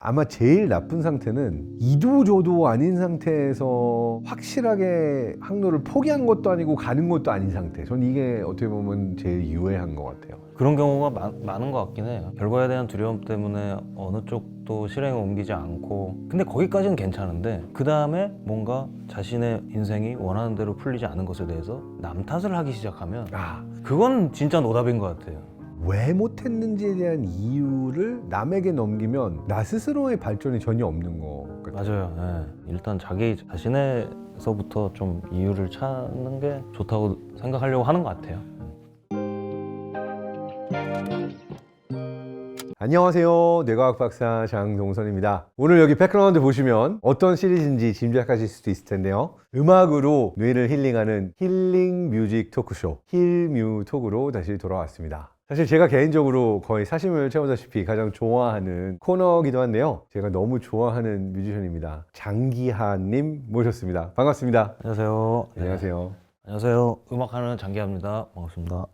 아마 제일 나쁜 상태는 이도저도 아닌 상태에서 확실하게 항로를 포기한 것도 아니고 가는 것도 아닌 상태. 전 이게 어떻게 보면 제일 유해한 것 같아요. 그런 경우가 많은 것 같긴 해요. 결과에 대한 두려움 때문에 어느 쪽도 실행에 옮기지 않고, 근데 거기까지는 괜찮은데 그 다음에 뭔가 자신의 인생이 원하는 대로 풀리지 않은 것에 대해서 남 탓을 하기 시작하면 그건 진짜 노답인 것 같아요. 왜 못했는지에 대한 이유를 남에게 넘기면 나 스스로의 발전이 전혀 없는 거 같아요. 맞아요. 예. 일단 자기 자신에서부터 좀 이유를 찾는 게 좋다고 생각하려고 하는 것 같아요. 안녕하세요. 뇌과학 박사 장동선입니다. 오늘 여기 백그라운드 보시면 어떤 시리즈인지 짐작하실 수도 있을 텐데요. 음악으로 뇌를 힐링하는 힐링 뮤직 토크쇼 힐뮤톡으로 다시 돌아왔습니다. 사실 제가 개인적으로 거의 사심을 채우다시피 가장 좋아하는 코너기도 한데요. 제가 너무 좋아하는 뮤지션입니다. 장기하님 모셨습니다. 반갑습니다. 안녕하세요. 안녕하세요. 안녕하세요. 음악하는 장기하입니다. 반갑습니다.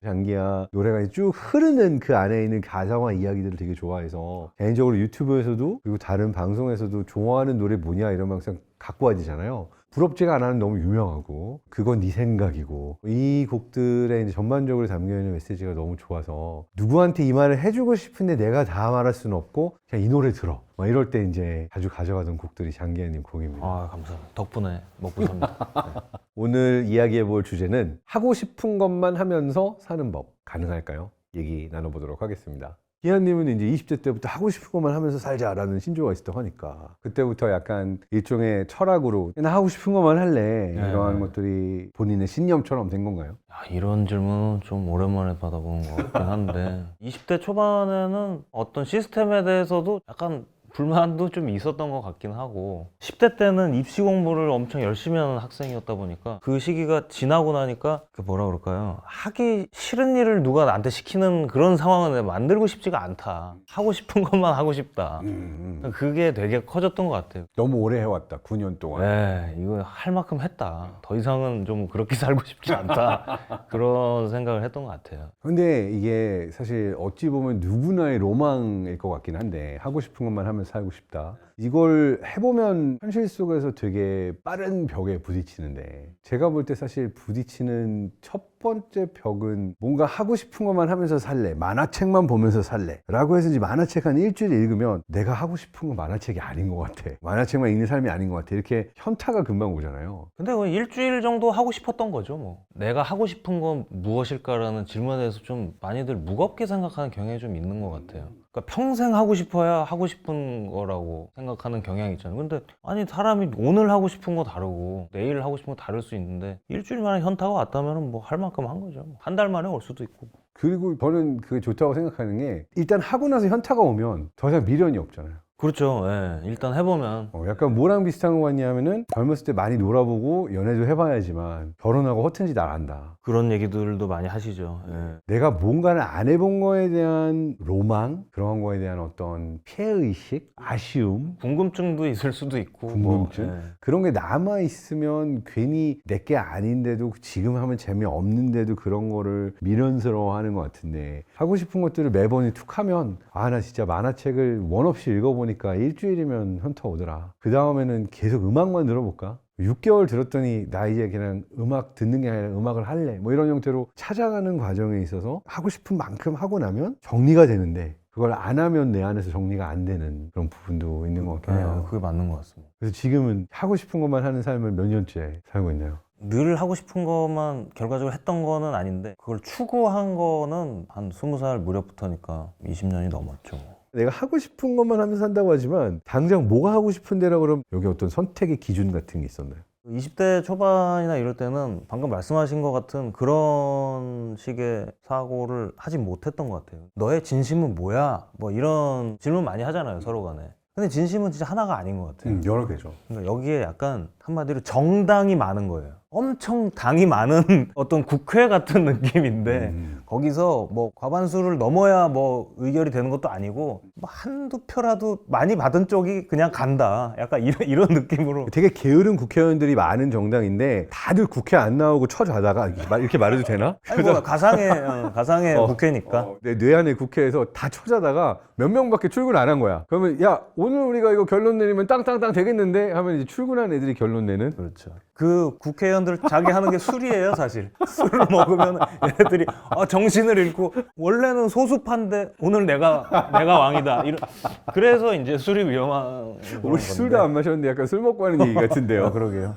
장기하 노래가 쭉 흐르는 그 안에 있는 가사와 이야기들을 되게 좋아해서 개인적으로 유튜브에서도 그리고 다른 방송에서도 좋아하는 노래 뭐냐 이러면 항상 갖고 와지잖아요. 부럽지가 않아는 너무 유명하고 그건 네 생각이고 이 곡들에 이제 전반적으로 담겨있는 메시지가 너무 좋아서 누구한테 이 말을 해주고 싶은데 내가 다 말할 수는 없고 그냥 이 노래 들어 막 이럴 때 이제 자주 가져가던 곡들이 장기하님 곡입니다. 아, 감사합니다. 덕분에 먹고 삽니다. 네. 오늘 이야기해 볼 주제는 하고 싶은 것만 하면서 사는 법 가능할까요? 얘기 나눠보도록 하겠습니다. 기한님은 이제 20대 때부터 하고 싶은 것만 하면서 살자라는 신조가 있었다고 하니까 그때부터 약간 일종의 철학으로 나 하고 싶은 것만 할래 이러한 것들이 본인의 신념처럼 된 건가요? 야, 이런 질문은 좀 오랜만에 받아보는 것 같긴 한데 20대 초반에는 어떤 시스템에 대해서도 약간 불만도 좀 있었던 것 같긴 하고 10대 때는 입시 공부를 엄청 열심히 하는 학생이었다 보니까 그 시기가 지나고 나니까 그 뭐라 그럴까요? 하기 싫은 일을 누가 나한테 시키는 그런 상황은 내가 만들고 싶지가 않다. 하고 싶은 것만 하고 싶다. 그게 되게 커졌던 것 같아요. 너무 오래 해왔다 9년 동안. 네, 이거 할 만큼 했다. 더 이상은 좀 그렇게 살고 싶지 않다. 그런 생각을 했던 것 같아요. 근데 이게 사실 어찌 보면 누구나의 로망일 것 같긴 한데 하고 싶은 것만 하면 살고 싶다. 이걸 해보면 현실 속에서 되게 빠른 벽에 부딪히는데 제가 볼 때 사실 부딪히는 첫 번째 벽은 뭔가 하고 싶은 것만 하면서 살래, 만화책만 보면서 살래 라고 해서 이제 만화책 한 일주일 읽으면 내가 하고 싶은 건 만화책이 아닌 것 같아, 만화책만 읽는 삶이 아닌 것 같아, 이렇게 현타가 금방 오잖아요. 근데 그 일주일 정도 하고 싶었던 거죠, 뭐. 내가 하고 싶은 건 무엇일까라는 질문에 대해서 좀 많이들 무겁게 생각하는 경향이 좀 있는 것 같아요. 그러니까 평생 하고 싶어야 하고 싶은 거라고 생각하는 경향이 있잖아요. 근데 아니 사람이 오늘 하고 싶은 거 다르고 내일 하고 싶은 거 다를 수 있는데 일주일 만에 현타가 왔다면 뭐 할 만큼 한 거죠. 한 달 만에 올 수도 있고. 그리고 저는 그게 좋다고 생각하는 게 일단 하고 나서 현타가 오면 더 이상 미련이 없잖아요. 그렇죠. 예. 일단 해보면 약간 뭐랑 비슷한 거 같냐면은 젊었을 때 많이 놀아보고 연애도 해봐야지만 결혼하고 허튼 짓 안 한다. 그런 얘기들도 많이 하시죠. 예. 내가 뭔가를 안 해본 거에 대한 로망, 그런 거에 대한 어떤 피해의식, 아쉬움, 궁금증도 있을 수도 있고 궁금증 뭐, 예. 그런 게 남아있으면 괜히 내게 아닌데도 지금 하면 재미없는데도 그런 거를 미련스러워하는 것 같은데 하고 싶은 것들을 매번 툭 하면 아 나 진짜 만화책을 원 없이 읽어보니까 일주일이면 현타 오더라. 그 다음에는 계속 음악만 들어볼까? 6개월 들었더니 나 이제 그냥 음악 듣는 게 아니라 음악을 할래 뭐 이런 형태로 찾아가는 과정에 있어서 하고 싶은 만큼 하고 나면 정리가 되는데 그걸 안 하면 내 안에서 정리가 안 되는 그런 부분도 있는 것 같긴 해요. 그게 맞는 것 같습니다. 그래서 지금은 하고 싶은 것만 하는 삶을 몇 년째 살고 있나요? 늘 하고 싶은 것만 결과적으로 했던 거는 아닌데 그걸 추구한 거는 한 20살 무렵부터니까 20년이 넘었죠. 내가 하고 싶은 것만 하면서 산다고 하지만 당장 뭐가 하고 싶은데라고 그러면 여기 어떤 선택의 기준 같은 게 있었나요? 20대 초반이나 이럴 때는 방금 말씀하신 것 같은 그런 식의 사고를 하지 못했던 것 같아요. 너의 진심은 뭐야? 뭐 이런 질문 많이 하잖아요, 서로 간에. 근데 진심은 진짜 하나가 아닌 것 같아요. 여러 개죠. 그러니까 여기에 약간 한마디로 정당이 많은 거예요. 엄청 당이 많은 어떤 국회 같은 느낌인데 거기서 뭐 과반수를 넘어야 뭐 의결이 되는 것도 아니고 뭐 한두 표라도 많이 받은 쪽이 그냥 간다. 약간 이런 느낌으로. 되게 게으른 국회의원들이 많은 정당인데 다들 국회 안 나오고 처자다가 이렇게 말해도 되나? 아니 뭐 가상의 국회니까. 내 안에 국회에서 다 처자다가 몇 명밖에 출근 안 한 거야. 그러면 야 오늘 우리가 이거 결론 내리면 땅땅땅 되겠는데 하면 이제 출근한 애들이 결론 내는. 그렇죠. 그 국회의원들 자기 하는 게 술이에요, 사실. 술을 먹으면 얘네들이 정신을 잃고 원래는 소수파인데 오늘 내가 왕이다. 그래서 이제 술이 위험한 우리 술도 안 마셨는데 약간 술 먹고 하는 얘기 같은데요. 그러게요.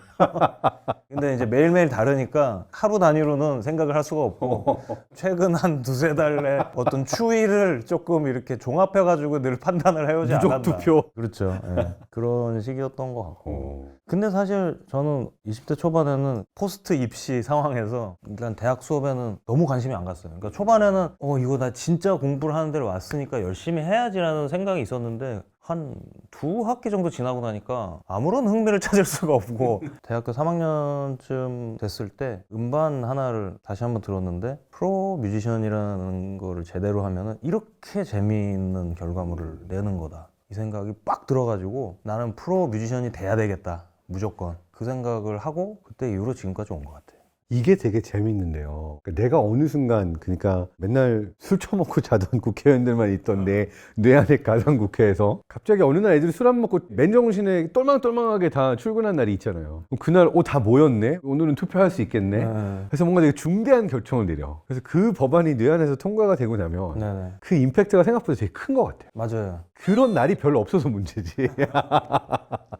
근데 이제 매일매일 다르니까 하루 단위로는 생각을 할 수가 없고 최근 한 두세 달에 어떤 추이를 조금 이렇게 종합해가지고 늘 판단을 해오지 않았나. 누적 투표. 그렇죠. 예. 그런 시기였던 것 같고. 근데 사실 저는 20대 초반에는 포스트 입시 상황에서 일단 대학 수업에는 너무 관심이 안 갔어요. 그러니까 초반에는 이거 나 진짜 공부를 하는 데로 왔으니까 열심히 해야지라는 생각이 있었는데 한 두 학기 정도 지나고 나니까 아무런 흥미를 찾을 수가 없고 대학교 3학년쯤 됐을 때 음반 하나를 다시 한번 들었는데 프로 뮤지션이라는 거를 제대로 하면은 이렇게 재미있는 결과물을 내는 거다. 이 생각이 빡 들어가지고 나는 프로 뮤지션이 돼야 되겠다. 무조건. 그 생각을 하고 그때 이후로 지금까지 온 것 같아요. 이게 되게 재밌는데요. 그러니까 내가 어느 순간 그러니까 맨날 술 처먹고 자던 국회의원들만 있던데 뇌 안에 가상 국회에서 갑자기 어느 날 애들이 술 안 먹고 맨정신에 똘망똘망하게 다 출근한 날이 있잖아요. 그럼 그날 다 모였네? 오늘은 투표할 수 있겠네? 그래서 뭔가 되게 중대한 결정을 내려. 그래서 그 법안이 뇌 안에서 통과가 되고 나면 네네. 그 임팩트가 생각보다 되게 큰 것 같아요. 맞아요. 그런 날이 별로 없어서 문제지.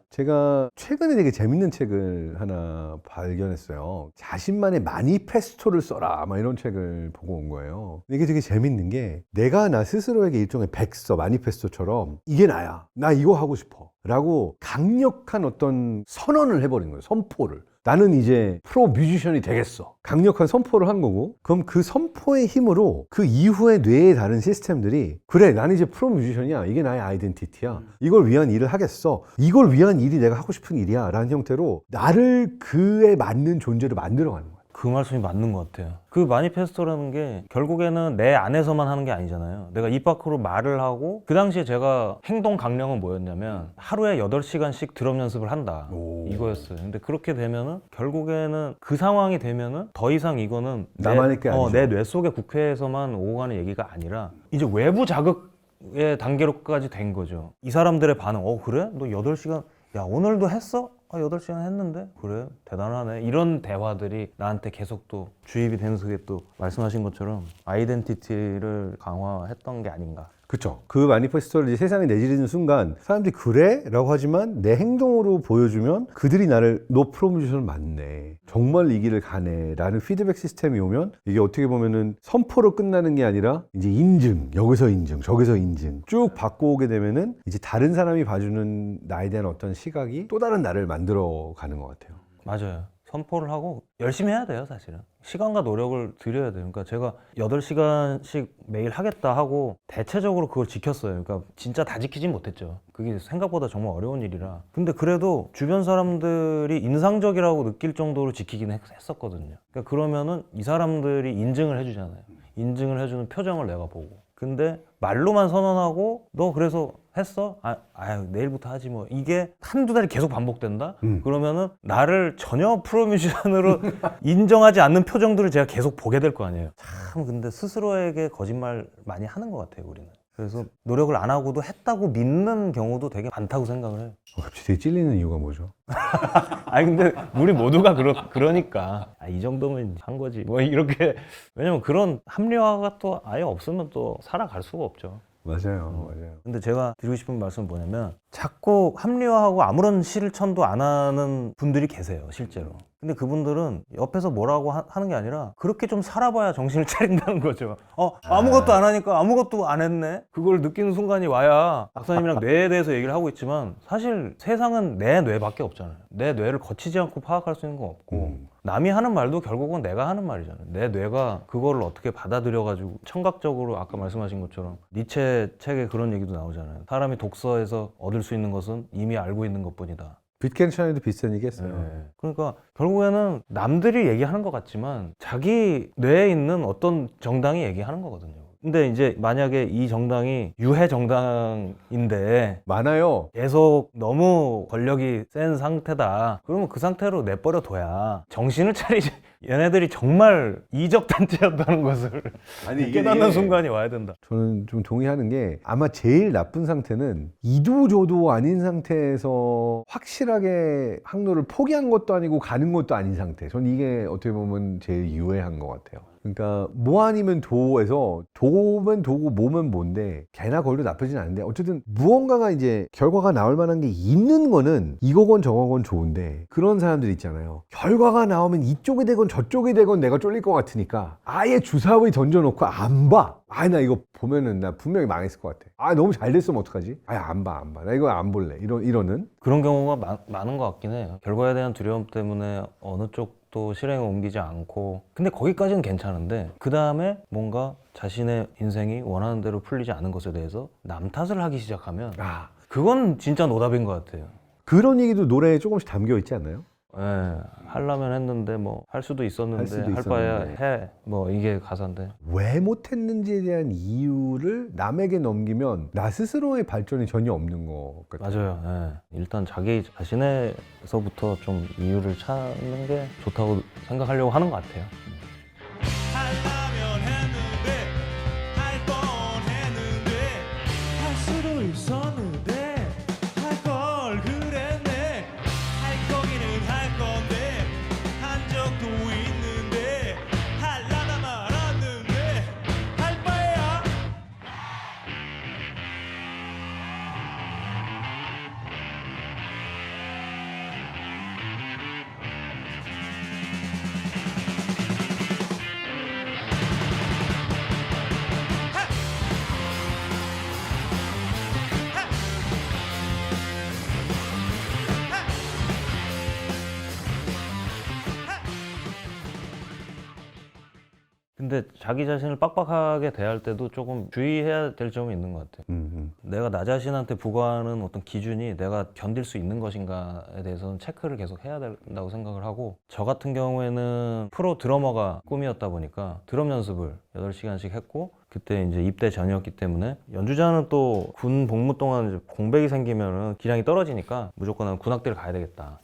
제가 최근에 되게 재밌는 책을 하나 발견했어요. 자신만의 마니페스토를 써라 막 이런 책을 보고 온 거예요. 이게 되게 재밌는 게 내가 나 스스로에게 일종의 백서, 마니페스토처럼 이게 나야. 나 이거 하고 싶어. 라고 강력한 어떤 선언을 해버린 거예요. 선포를. 나는 이제 프로 뮤지션이 되겠어. 강력한 선포를 한 거고, 그럼 그 선포의 힘으로 그 이후에 뇌의 다른 시스템들이 그래, 나는 이제 프로 뮤지션이야. 이게 나의 아이덴티티야. 이걸 위한 일을 하겠어. 이걸 위한 일이 내가 하고 싶은 일이야. 라는 형태로 나를 그에 맞는 존재로 만들어가는 거야. 그 말씀이 맞는 것 같아요. 그 마니페스토라는 게 결국에는 내 안에서만 하는 게 아니잖아요. 내가 입 밖으로 말을 하고 그 당시에 제가 행동 강령은 뭐였냐면 하루에 8시간씩 드럼 연습을 한다. 이거였어요. 근데 그렇게 되면은 결국에는 그 상황이 되면은 더 이상 이거는 나만의 게 아니죠. 내 뇌 속의 국회에서만 오고 가는 얘기가 아니라 이제 외부 자극의 단계로까지 된 거죠. 이 사람들의 반응. 그래? 너 8시간 야 오늘도 했어? 8시간 했는데? 그래? 대단하네. 이런 대화들이 나한테 계속 또 주입이 되면서 그게 또 말씀하신 것처럼 아이덴티티를 강화했던 게 아닌가. 그렇죠. 그 마니페스토를 이제 세상에 내지르는 순간 사람들이 그래? 라고 하지만 내 행동으로 보여주면 그들이 나를 너 프로뮤지션을 맞네. 정말 이 길을 가네. 라는 피드백 시스템이 오면 이게 어떻게 보면은 선포로 끝나는 게 아니라 이제 인증, 여기서 인증, 저기서 인증 쭉 받고 오게 되면은 이제 다른 사람이 봐주는 나에 대한 어떤 시각이 또 다른 나를 만들어 가는 것 같아요. 맞아요. 선포를 하고 열심히 해야 돼요, 사실은. 시간과 노력을 들여야 돼요. 그러니까 제가 8시간씩 매일 하겠다 하고 대체적으로 그걸 지켰어요. 그러니까 진짜 다 지키진 못했죠. 그게 생각보다 정말 어려운 일이라. 근데 그래도 주변 사람들이 인상적이라고 느낄 정도로 지키긴 했었거든요. 그러니까 그러면은 이 사람들이 인증을 해주잖아요. 인증을 해주는 표정을 내가 보고. 근데 말로만 선언하고 너 그래서 했어? 아유 내일부터 하지 뭐. 이게 한두 달이 계속 반복된다? 그러면은 나를 전혀 프로뮤지션으로 인정하지 않는 표정들을 제가 계속 보게 될 거 아니에요. 참 근데 스스로에게 거짓말 많이 하는 것 같아요, 우리는. 그래서 노력을 안 하고도 했다고 믿는 경우도 되게 많다고 생각을 해요. 갑자기 되게 찔리는 이유가 뭐죠? 아니 근데 우리 모두가 그러니까 이 정도면 한 거지 뭐 이렇게. 왜냐면 그런 합리화가 또 아예 없으면 또 살아갈 수가 없죠. 맞아요. 근데 제가 드리고 싶은 말씀은 뭐냐면 자꾸 합리화하고 아무런 실천도 안 하는 분들이 계세요, 실제로. 근데 그분들은 옆에서 뭐라고 하는 게 아니라 그렇게 좀 살아봐야 정신을 차린다는 거죠. 아무것도 안 하니까 아무것도 안 했네? 그걸 느끼는 순간이 와야 박사님이랑 뇌에 대해서 얘기를 하고 있지만 사실 세상은 내 뇌밖에 없잖아요. 내 뇌를 거치지 않고 파악할 수 있는 건 없고 남이 하는 말도 결국은 내가 하는 말이잖아요. 내 뇌가 그거를 어떻게 받아들여가지고 청각적으로 아까 말씀하신 것처럼 니체 책에 그런 얘기도 나오잖아요. 사람이 독서에서 얻을 수 있는 것은 이미 알고 있는 것뿐이다. 빗켄션에도 비슷한 얘기 했어요. 네. 그러니까 결국에는 남들이 얘기하는 것 같지만 자기 뇌에 있는 어떤 정당이 얘기하는 거거든요. 근데 이제 만약에 이 정당이 유해 정당인데 많아요. 계속 너무 권력이 센 상태다. 그러면 그 상태로 내버려 둬야 정신을 차리지. 얘네들이 정말 이적 단체였다는 것을 깨닫는 순간이 와야 된다. 저는 좀 동의하는 게 아마 제일 나쁜 상태는 이도저도 아닌 상태에서 확실하게 항로를 포기한 것도 아니고 가는 것도 아닌 상태. 저는 이게 어떻게 보면 제일 유해한 것 같아요. 그러니까 뭐 아니면 도에서 도면 도고 뭐면 뭔데 개나 걸도 나쁘진 않은데 어쨌든 무언가가 이제 결과가 나올 만한 게 있는 거는 이거건 저거건 좋은데 그런 사람들 있잖아요. 결과가 나오면 이쪽이 되건 저쪽이 되건 내가 쫄릴 것 같으니까 아예 주사위 던져놓고 안 봐. 아, 나 이거 보면은 나 분명히 망했을 것 같아. 아, 너무 잘 됐으면 어떡하지? 아, 안 봐. 나 이거 안 볼래. 이러는. 그런 경우가 많은 것 같긴 해요. 결과에 대한 두려움 때문에 어느 쪽도 실행에 옮기지 않고. 근데 거기까지는 괜찮은데 그 다음에 뭔가 자신의 인생이 원하는 대로 풀리지 않은 것에 대해서 남 탓을 하기 시작하면 그건 진짜 노답인 것 같아요. 그런 얘기도 노래에 조금씩 담겨 있지 않나요? 예, 하려면 했는데 뭐 할 수도 있었는데 할 바에야 해. 뭐 이게 가사인데. 왜 못했는지에 대한 이유를 남에게 넘기면 나 스스로의 발전이 전혀 없는 것 같아요. 맞아요. 예. 일단 자기 자신에서부터 좀 이유를 찾는 게 좋다고 생각하려고 하는 것 같아요. 하려면 했는데 할 뻔했는데 할 수도 있었는데 할 걸 그랬네 할 거기는 할 건데 한 적도 있는데 할라다 말았는데 할 바에야 근데 자기 자신을 빡빡하게 대할 때도 조금 주의해야 될 점이 있는 것 같아요. 내가 나 자신한테 부과하는 어떤 기준이 내가 견딜 수 있는 것인가에 대해서는 체크를 계속 해야 된다고 생각을 하고, 저 같은 경우에는 프로 드러머가 꿈이었다 보니까 드럼 연습을 8시간씩 했고, 그때 이제 입대 전이었기 때문에 연주자는 또 군 복무 동안 이제 공백이 생기면은 기량이 떨어지니까 무조건 난 군악대를 가야 되겠다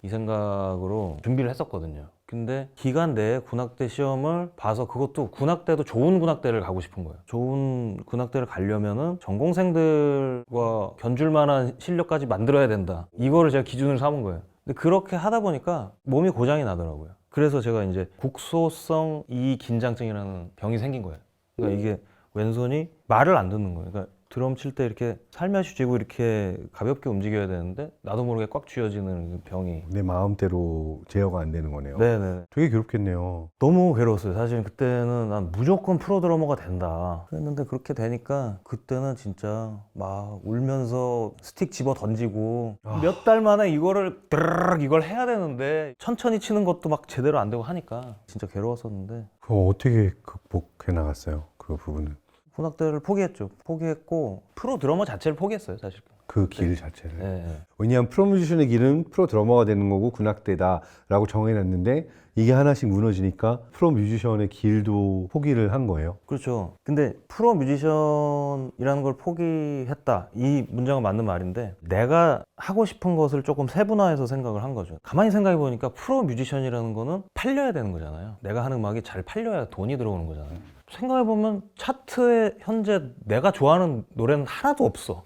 이 생각으로 준비를 했었거든요. 근데 기간 내에 군악대 시험을 봐서, 그것도 군악대도 좋은 군악대를 가고 싶은 거예요. 좋은 군악대를 가려면은 전공생들과 견줄 만한 실력까지 만들어야 된다, 이거를 제가 기준으로 삼은 거예요. 근데 그렇게 하다 보니까 몸이 고장이 나더라고요. 그래서 제가 이제 국소성 이긴장증이라는 병이 생긴 거예요. 그러니까 이게 왼손이 말을 안 듣는 거예요. 그러니까 드럼 칠 때 이렇게 살며시 쥐고 이렇게 가볍게 움직여야 되는데 나도 모르게 꽉 쥐어지는 그 병이. 내 마음대로 제어가 안 되는 거네요. 네네. 되게 괴롭겠네요. 너무 괴로웠어요. 사실 그때는 난 무조건 프로 드러머가 된다 그랬는데, 그렇게 되니까 그때는 진짜 막 울면서 스틱 집어 던지고 몇 달 만에 이거를 드르륵 이걸 해야 되는데 천천히 치는 것도 막 제대로 안 되고 하니까 진짜 괴로웠었는데, 그거 어떻게 극복해 나갔어요? 그 부분은. 군악대를 포기했죠. 포기했고 프로 드러머 자체를 포기했어요, 사실. 그 길 자체를. 네. 왜냐하면 프로 뮤지션의 길은 프로 드러머가 되는 거고 군악대다라고 정해놨는데 이게 하나씩 무너지니까 프로 뮤지션의 길도 포기를 한 거예요. 그렇죠. 근데 프로 뮤지션이라는 걸 포기했다, 이 문장은 맞는 말인데, 내가 하고 싶은 것을 조금 세분화해서 생각을 한 거죠. 가만히 생각해 보니까 프로 뮤지션이라는 거는 팔려야 되는 거잖아요. 내가 하는 음악이 잘 팔려야 돈이 들어오는 거잖아요. 생각해보면 차트에 현재 내가 좋아하는 노래는 하나도 없어.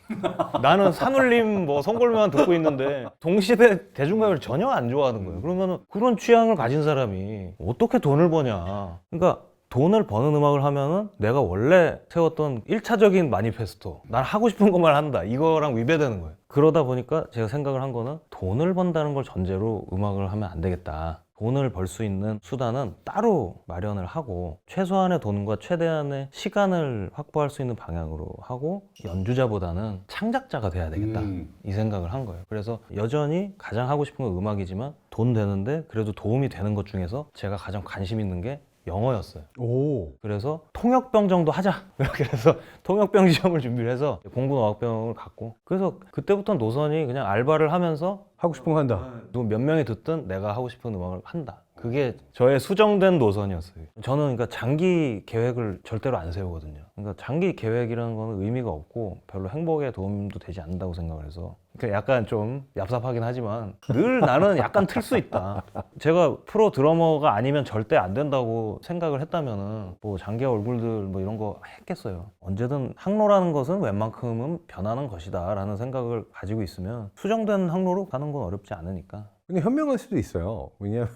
나는 산울림 뭐 성골매만 듣고 있는데 동시대 대중가요를 전혀 안 좋아하는 거예요. 그러면 그런 취향을 가진 사람이 어떻게 돈을 버냐. 그러니까 돈을 버는 음악을 하면은 내가 원래 세웠던 1차적인 마니페스토, 난 하고 싶은 것만 한다, 이거랑 위배되는 거예요. 그러다 보니까 제가 생각을 한 거는 돈을 번다는 걸 전제로 음악을 하면 안 되겠다. 돈을 벌 수 있는 수단은 따로 마련을 하고 최소한의 돈과 최대한의 시간을 확보할 수 있는 방향으로 하고, 연주자보다는 창작자가 돼야 되겠다 이 생각을 한 거예요. 그래서 여전히 가장 하고 싶은 건 음악이지만 돈 되는데 그래도 도움이 되는 것 중에서 제가 가장 관심 있는 게 영어였어요. 오. 그래서 통역병 정도 하자. 그래서 통역병 시험을 준비를 해서 공군어학병을 갔고, 그래서 그때부터 노선이 그냥 알바를 하면서 하고 싶은 거 한다. 누구 몇 명이 듣든 내가 하고 싶은 음악을 한다. 그게 저의 수정된 노선이었어요. 저는 그러니까 장기 계획을 절대로 안 세우거든요. 그러니까 장기 계획이라는 거는 의미가 없고 별로 행복에 도움도 되지 않는다고 생각을 해서, 그러니까 약간 좀 얍삽하긴 하지만 늘 나는 약간 틀 수 있다. 제가 프로 드러머가 아니면 절대 안 된다고 생각을 했다면은 뭐 장기 얼굴들 뭐 이런 거 했겠어요. 언제든 항로라는 것은 웬만큼은 변하는 것이다 라는 생각을 가지고 있으면 수정된 항로로 가는 건 어렵지 않으니까. 근데 현명할 수도 있어요. 왜냐하면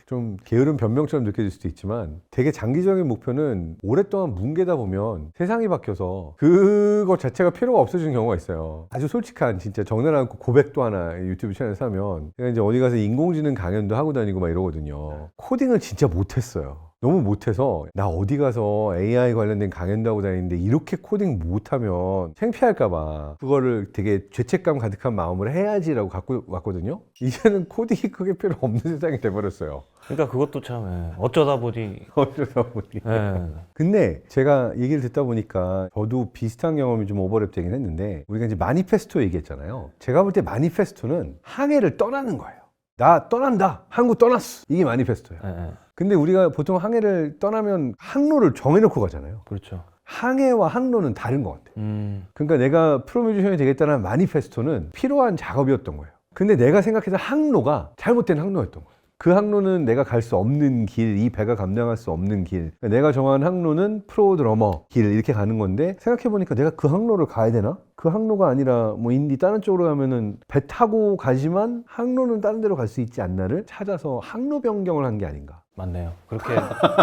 좀 게으른 변명처럼 느껴질 수도 있지만 되게 장기적인 목표는 오랫동안 뭉개다 보면 세상이 바뀌어서 그것 자체가 필요가 없어지는 경우가 있어요. 아주 솔직한 진짜 적나라한 고백도 하나 유튜브 채널에서 하면 제가 이제 어디 가서 인공지능 강연도 하고 다니고 막 이러거든요. 코딩을 진짜 못했어요. 너무 못해서 나 어디 가서 AI 관련된 강연도 하고 다니는데 이렇게 코딩 못하면 창피할까봐 그거를 되게 죄책감 가득한 마음으로 해야지라고 갖고 왔거든요. 이제는 코딩이 크게 필요 없는 세상이 돼버렸어요. 그러니까 그것도 참 어쩌다 보니. 어쩌다 보니. 예. 근데 제가 얘기를 듣다 보니까 저도 비슷한 경험이 좀 오버랩 되긴 했는데, 우리가 이제 마니페스토 얘기했잖아요. 제가 볼 때 마니페스토는 항해를 떠나는 거예요. 나 떠난다. 한국 떠났어. 이게 마니페스토예요. 예, 예. 근데 우리가 보통 항해를 떠나면 항로를 정해놓고 가잖아요. 그렇죠. 항해와 항로는 다른 것 같아요. 그러니까 내가 프로뮤지션이 되겠다는 마니페스토는 필요한 작업이었던 거예요. 근데 내가 생각했던 항로가 잘못된 항로였던 거예요. 그 항로는 내가 갈 수 없는 길, 이 배가 감당할 수 없는 길. 그러니까 내가 정한 항로는 프로 드러머 길 이렇게 가는 건데, 생각해보니까 내가 그 항로를 가야 되나? 그 항로가 아니라 뭐 인디 다른 쪽으로 가면은 배 타고 가지만 항로는 다른 데로 갈 수 있지 않나를 찾아서 항로 변경을 한 게 아닌가. 맞네요.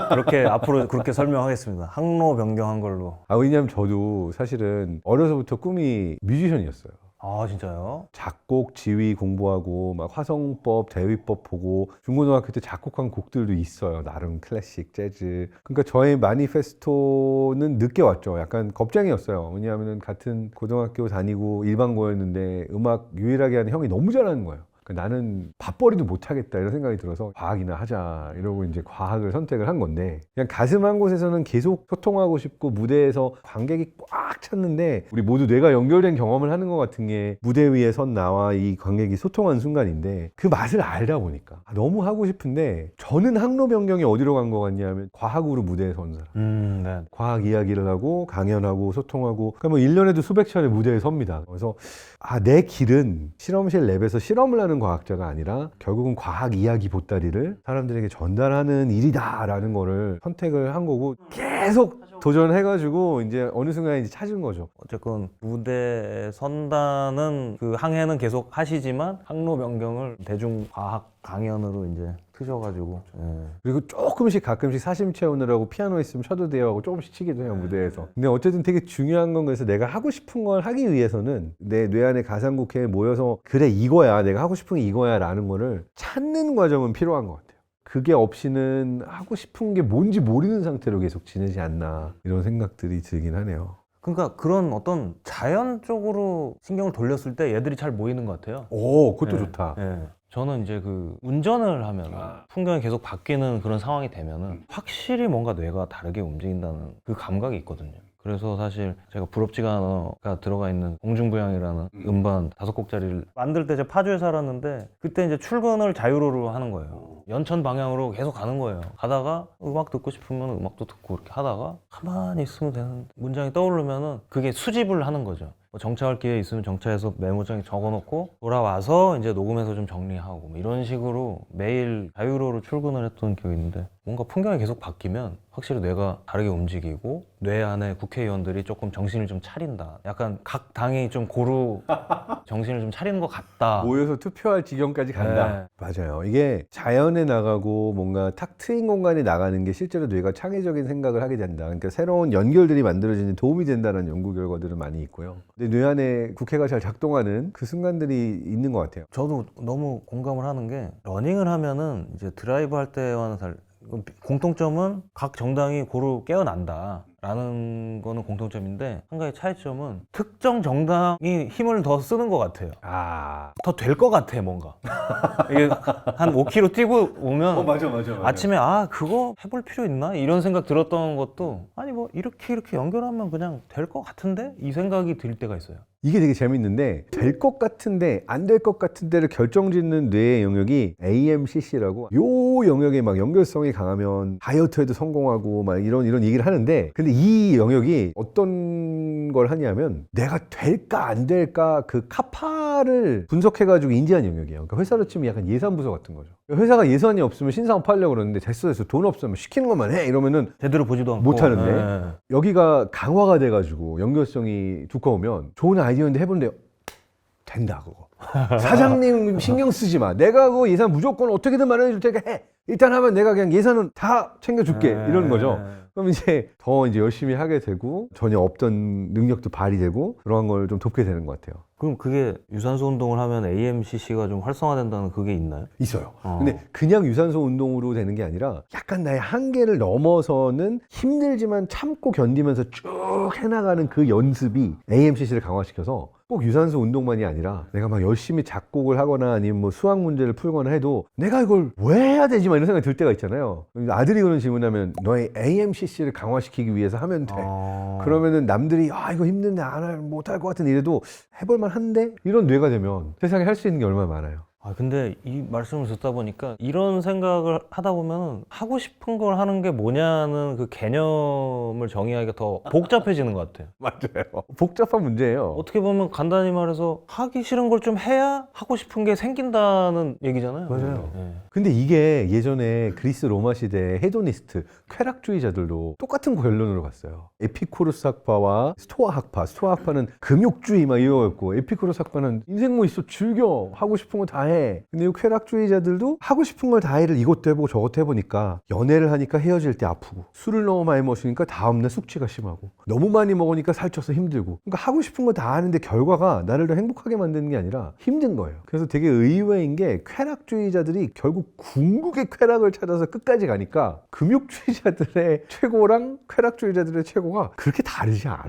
그렇게 앞으로 그렇게 설명하겠습니다. 항로 변경한 걸로. 왜냐면 저도 사실은 어려서부터 꿈이 뮤지션이었어요. 아, 진짜요? 작곡, 지휘 공부하고 막 화성법, 대위법 보고 중고등학교 때 작곡한 곡들도 있어요. 나름 클래식, 재즈. 그러니까 저의 마니페스토는 늦게 왔죠. 약간 겁쟁이였어요. 왜냐하면 같은 고등학교 다니고 일반고였는데 음악 유일하게 하는 형이 너무 잘하는 거예요. 나는 밥벌이도 못하겠다 이런 생각이 들어서 과학이나 하자 이러고 이제 과학을 선택을 한 건데, 그냥 가슴 한 곳에서는 계속 소통하고 싶고 무대에서 관객이 꽉 찼는데, 우리 모두 뇌가 연결된 경험을 하는 것 같은 게 무대 위에 선 나와 이 관객이 소통하는 순간인데, 그 맛을 알다 보니까 너무 하고 싶은데, 저는 항로 변경이 어디로 간 것 같냐면 과학으로 무대에 선 사람. 네. 과학 이야기를 하고 강연하고 소통하고, 그러니까 뭐 1년에도 수백 차례 무대에 섭니다. 그래서 내 길은 실험실 랩에서 실험을 하는 과학자가 아니라 결국은 과학 이야기 보따리를 사람들에게 전달하는 일이다라는 거를 선택을 한 거고, 계속 도전해가지고 이제 어느 순간 이제 찾은 거죠. 어쨌건 무대에 선다는 그 항해는 계속 하시지만 항로 변경을 대중과학 강연으로 이제 트셔가지고. 그리고 조금씩 가끔씩 사심 채우느라고 피아노 있으면 쳐도 돼요 하고 조금씩 치기도 해요, 무대에서. 근데 어쨌든 되게 중요한 건, 그래서 내가 하고 싶은 걸 하기 위해서는 내 뇌 안에 가상국회에 모여서 그래 이거야, 내가 하고 싶은 게 이거야 라는 거를 찾는 과정은 필요한 것 같아요. 그게 없이는 하고 싶은 게 뭔지 모르는 상태로 계속 지내지 않나, 이런 생각들이 들긴 하네요. 그러니까 그런 어떤 자연적으로 신경을 돌렸을 때 얘들이 잘 모이는 것 같아요. 오, 그것도 예, 좋다. 예. 저는 이제 그 운전을 하면 풍경이 계속 바뀌는 그런 상황이 되면은 확실히 뭔가 뇌가 다르게 움직인다는 그 감각이 있거든요. 그래서 사실 제가 부럽지가 않아가 들어가 있는 공중부양이라는 음반 5곡짜리를 만들 때 제가 파주에 살았는데, 그때 이제 출근을 자유로로 하는 거예요. 연천 방향으로 계속 가는 거예요. 가다가 음악 듣고 싶으면 음악도 듣고 이렇게 하다가 가만히 있으면 되는 문장이 떠오르면은 그게 수집을 하는 거죠. 뭐 정차할 기회 있으면 정차해서 메모장에 적어놓고 돌아와서 이제 녹음해서 좀 정리하고 뭐 이런 식으로 매일 자유로로 출근을 했던 기억이 있는데, 뭔가 풍경이 계속 바뀌면 확실히 뇌가 다르게 움직이고 뇌 안에 국회의원들이 조금 정신을 좀 차린다. 약간 각 당이 좀 고루 정신을 좀 차리는 것 같다. 모여서 투표할 지경까지 간다. 네. 맞아요. 이게 자연에 나가고 뭔가 탁 트인 공간에 나가는 게 실제로 뇌가 창의적인 생각을 하게 된다. 그러니까 새로운 연결들이 만들어지는 도움이 된다는 연구 결과들은 많이 있고요. 근데 뇌 안에 국회가 잘 작동하는 그 순간들이 있는 것 같아요. 저도 너무 공감을 하는 게, 러닝을 하면은 이제 드라이브 할 때와는 공통점은 각 정당이 고루 깨어난다 라는 거는 공통점인데 한 가지 차이점은 특정 정당이 힘을 더 쓰는 것 같아요. 아. 더 될 것 같아 뭔가. 이게 한 5km 뛰고 오면 맞아. 아침에 그거 해볼 필요 있나? 이런 생각 들었던 것도 아니 뭐 이렇게 연결하면 그냥 될 것 같은데? 이 생각이 들 때가 있어요. 이게 되게 재밌는데 될 것 같은데 안 될 것 같은데를 결정짓는 뇌의 영역이 AMCC라고 요 영역에 막 연결성이 강하면 다이어트에도 성공하고 막 이런 얘기를 하는데 근데 이 영역이 어떤 걸 하냐면 내가 될까 안 될까 그 카파를 분석해가지고 인지한 영역이에요. 그러니까 회사로 치면 약간 예산부서 같은 거죠. 회사가 예산이 없으면 신상 팔려고 그러는데 됐어 돈 없으면 시키는 것만 해 이러면은 제대로 보지도 않고 못 하는데 예. 여기가 강화가 돼가지고 연결성이 두꺼우면 좋은 아이디어인데 해보는데 된다 그거. 사장님 신경 쓰지 마. 내가 그 예산 무조건 어떻게든 마련해 줄 테니까 해. 일단 하면 내가 그냥 예산은 다 챙겨줄게 이러는 거죠. 그럼 이제 더 이제 열심히 하게 되고 전혀 없던 능력도 발휘되고 그런 걸 좀 돕게 되는 것 같아요. 그럼 그게 유산소 운동을 하면 AMCC가 좀 활성화된다는 그게 있나요? 있어요. 근데 그냥 유산소 운동으로 되는 게 아니라 약간 나의 한계를 넘어서는 힘들지만 참고 견디면서 쭉 해나가는 그 연습이 AMCC를 강화시켜서 꼭 유산소 운동만이 아니라 내가 막 열심히 작곡을 하거나 아니면 뭐 수학 문제를 풀거나 해도 내가 이걸 왜 해야 되지? 막 이런 생각이 들 때가 있잖아요. 아들이 그런 질문하면 너의 AMCC를 강화시키기 위해서 하면 돼. 그러면은 남들이 이거 힘든데 못할 것 같은 이래도 해볼만 한데 이런 뇌가 되면 세상에 할 수 있는 게 얼마나 많아요. 근데 이 말씀을 듣다 보니까 이런 생각을 하다 보면 하고 싶은 걸 하는 게 뭐냐는 그 개념을 정의하기가 더 복잡해지는 것 같아요. 맞아요. 복잡한 문제예요. 어떻게 보면 간단히 말해서 하기 싫은 걸 좀 해야 하고 싶은 게 생긴다는 얘기잖아요. 맞아요. 네. 근데 이게 예전에 그리스 로마 시대의 헤도니스트, 쾌락주의자들도 똑같은 결론으로 갔어요. 에피쿠로스 학파와 스토아 학파. 스토아 학파는 금욕주의 막 이거였고 에피쿠로스 학파는 인생 뭐 있어 즐겨 하고 싶은 거 다 해. 근데 이 쾌락주의자들도 하고 싶은 걸 다 해를 이것도 해보고 저것도 해보니까 연애를 하니까 헤어질 때 아프고 술을 너무 많이 마시니까 다음날 숙취가 심하고 너무 많이 먹으니까 살쪄서 힘들고 그러니까 하고 싶은 거 다 하는데 결과가 나를 더 행복하게 만드는 게 아니라 힘든 거예요. 그래서 되게 의외인 게 쾌락주의자들이 결국 궁극의 쾌락을 찾아서 끝까지 가니까 금욕주의자들의 최고랑 쾌락주의자들의 최고가 그렇게 다르지 않아.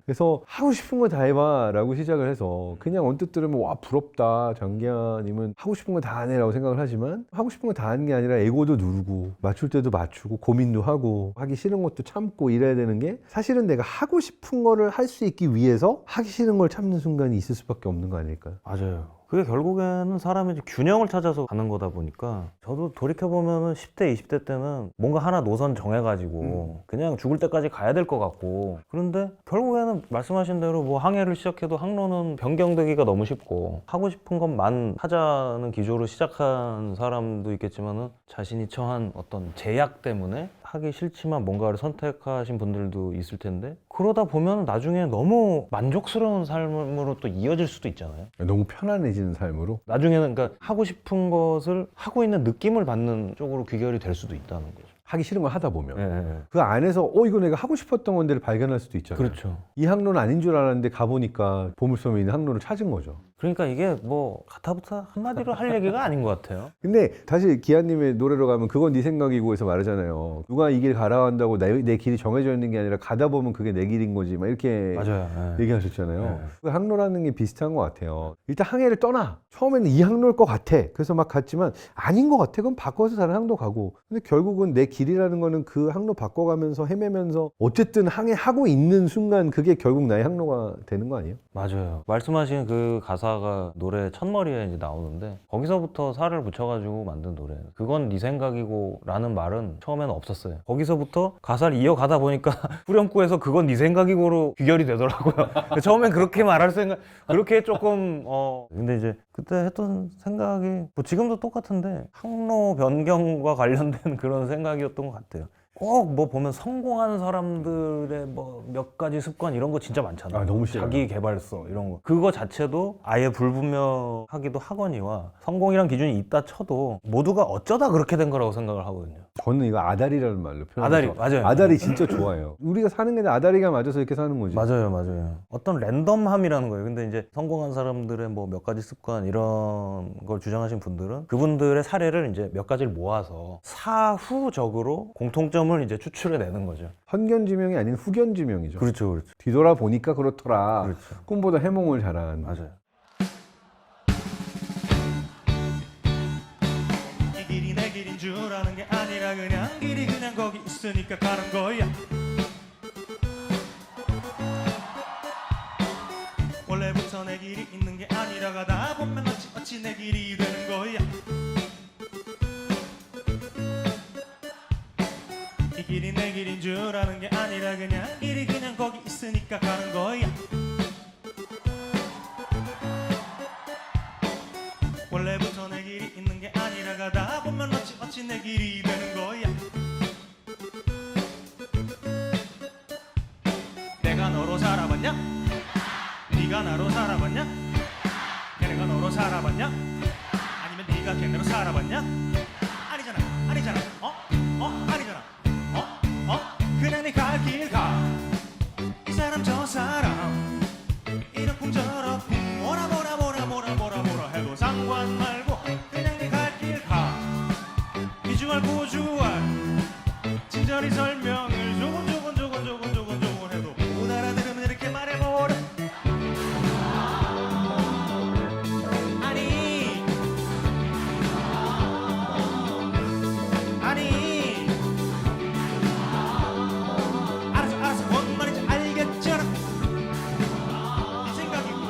그래서 하고 싶은 거 다 해봐 라고 시작을 해서 그냥 언뜻 들으면 와 부럽다 장기하님은 하고 싶은 거 다 하네 라고 생각을 하지만 하고 싶은 거 다 하는 게 아니라 에고도 누르고 맞출 때도 맞추고 고민도 하고 하기 싫은 것도 참고 이래야 되는 게 사실은 내가 하고 싶은 거를 할 수 있기 위해서 하기 싫은 걸 참는 순간이 있을 수밖에 없는 거 아닐까요? 맞아요. 그게 결국에는 사람이 이제 균형을 찾아서 가는 거다 보니까 저도 돌이켜보면은 10대, 20대 때는 뭔가 하나 노선 정해가지고 그냥 죽을 때까지 가야 될 것 같고 그런데 결국에는 말씀하신 대로 뭐 항해를 시작해도 항로는 변경되기가 너무 쉽고 하고 싶은 것만 하자는 기조로 시작한 사람도 있겠지만은 자신이 처한 어떤 제약 때문에 하기 싫지만 뭔가를 선택하신 분들도 있을 텐데 그러다 보면 나중에 너무 만족스러운 삶으로 또 이어질 수도 있잖아요. 너무 편안해지는 삶으로 나중에는 그러니까 하고 싶은 것을 하고 있는 느낌을 받는 쪽으로 귀결이 될 수도 있다는 거죠. 하기 싫은 걸 하다 보면 네. 그 안에서 이거 내가 하고 싶었던 건데를 발견할 수도 있잖아요. 그렇죠. 이 항로는 아닌 줄 알았는데 가보니까 보물섬에 있는 항로를 찾은 거죠. 그러니까 이게 뭐 가타부타 한마디로 할 얘기가 아닌 것 같아요. 근데 다시 기아님의 노래로 가면 그건 네 생각이고 해서 말하잖아요. 누가 이 길 가라 한다고 내 길이 정해져 있는 게 아니라 가다 보면 그게 내 길인 거지 막 이렇게 맞아요. 네. 얘기하셨잖아요. 네. 그 항로라는 게 비슷한 것 같아요. 일단 항해를 떠나. 처음에는 이 항로일 것 같아. 그래서 막 갔지만 아닌 것 같아. 그럼 바꿔서 다른 항로 가고. 근데 결국은 내 길이라는 거는 그 항로 바꿔가면서 헤매면서 어쨌든 항해하고 있는 순간 그게 결국 나의 항로가 되는 거 아니에요? 맞아요. 말씀하신 그 가사가 노래 첫머리에 이제 나오는데 거기서부터 살을 붙여가지고 만든 노래예요. 그건 네 생각이고 라는 말은 처음에는 없었어요. 거기서부터 가사를 이어가다 보니까 후렴구에서 그건 네 생각이고로 귀결이 되더라고요. 처음엔 그렇게 말할 생각, 그렇게 조금 근데 이제 그때 했던 생각이 뭐 지금도 똑같은데 항로 변경과 관련된 그런 생각이었던 것 같아요. 꼭 뭐 보면 성공한 사람들의 뭐 몇 가지 습관 이런 거 진짜 많잖아요. 너무 싫어요. 자기 개발서 이런 거. 그거 자체도 아예 불분명하기도 하거니와 성공이란 기준이 있다 쳐도 모두가 어쩌다 그렇게 된 거라고 생각을 하거든요. 저는 이거 아다리라는 말로 표현해서 아다리, 맞아요. 아다리 진짜 좋아해요. 우리가 사는 게 아다리가 맞아서 이렇게 사는 거지. 맞아요. 어떤 랜덤함이라는 거예요. 근데 이제 성공한 사람들의 뭐 몇 가지 습관 이런 걸 주장하신 분들은 그분들의 사례를 이제 몇 가지를 모아서 사후적으로 공통점을 이제 추출해내는 거죠. 선견지명이 아닌 후견지명이죠. 그렇죠. 뒤돌아보니까 그렇더라. 그렇죠. 꿈보다 해몽을 잘한. 맞아요. 이 길이 내 길인 줄 아는 게 아니라 그냥 길이 그냥 거기 있으니까 가는 거야. 원래부터 내 길이 있는 게 아니라 가다 보면 어찌 내 길이 되는 거야. 이 길이 내 길인 줄 아는 게 아니라 그냥 길이 그냥 거기 있으니까 가는 거야. 원래부터 내 길이 있는 게 아니라 가다 보면 어찌 내 길이 되는 거야. 내가 너로 살아봤냐? 네가 나로 살아봤냐? 걔네가 너로 살아봤냐? 아니면 네가 걔네로 살아봤냐? 아니잖아. 아니잖아. 그냥 네 갈 길 가. 이 사람 저 사람 이러쿵저러쿵 뭐라 해도 상관 말고 그냥 네 갈 길 가. 비주얼 고주얼 친절히 설명을 조금 해도 못 알아들으면 이렇게 말해버려. 아니 알았어 뭔 말인지 알겠잖아. 네 생각이고